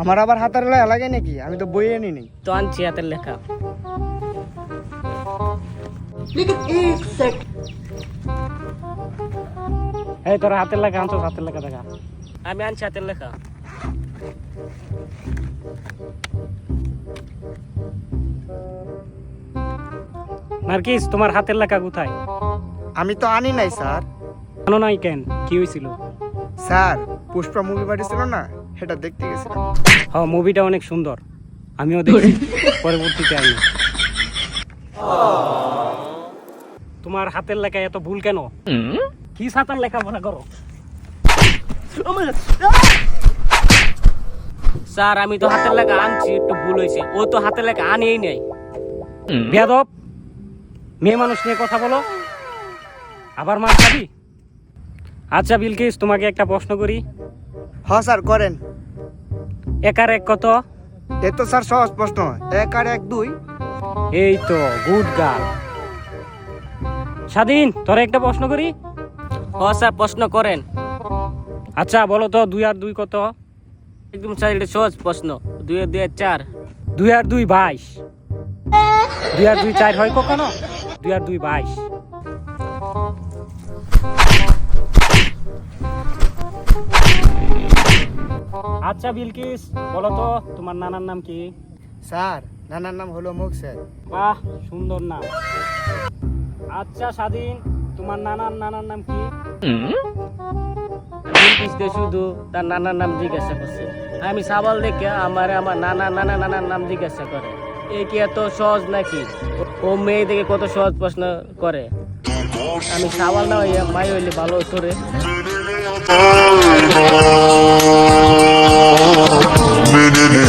আমার আবার হাতের লেখা লাগে নাকি? আমি তো বই আনি নাই। তো আনছি হাতের লেখা। এই তোর হাতের লেখা আনছো, হাতের লেখা দেখা। আমি আনছি হাতের লেখা। নার্গিস, তোমার হাতের লেখা কোথায়? আমি তো আনি নাই স্যার। জানো নাই কেন? কি হয়েছিল? স্যার, পুষ্পা মুভি বাড়িছিল না, সেটা দেখতে গেছিলাম। হ্যাঁ, মুভিটা অনেক সুন্দর, আমিও দেখি। পরবর্তীতে আমি তোমার হাতের লেখা এত ভুল কেন? কি সাতার লেখা মনে করো? স্যার আমি তো হাতের লেখা আনছি, একটু ভুল হয়েছে। ও তো হাতের লেখা আনেই নাই। বেয়াদব, মেয়ে মানুষ নিয়ে কথা বলো, আবার মার খাবি? আচ্ছা বিলকিস, তোমাকে একটা প্রশ্ন করি। হ্যাঁ স্যার, করেন। একার এক কত? এ তো স্যার সহজ প্রশ্ন। 1 আর 1 2। এই তো গুড গার্ল। স্বাধীন, তোরে একটা প্রশ্ন করি। হ স্যার, প্রশ্ন করেন। আচ্ছা বলো তো 2 আর 2 কত? একদম স্যার, এটা সহজ প্রশ্ন। 2 আর 2 4। 2 আর 2 22। 2 আর 2 4 হয় কখনো? 2 আর 2 22। আচ্ছা বিলকিস, বলো তো তোমার নানার নাম কি? স্যার, নানার নাম হলো মুকসেদ। বাহ, সুন্দর নাম। আচ্ছা স্বাধীন, তোমার নানার নাম কি? পিছতে শুধু তার নানার নাম জিজ্ঞাসা করছে। আমি সাবাল দেখে আমার নানার নাম জিজ্ঞাসা করে। এই কি এত সহজ নাকি? ও মেয়ে দেখে কত সহজ প্রশ্ন করে। আমি সাবাল না হইয়া মাই হইলে ভালো হতো রে। Minute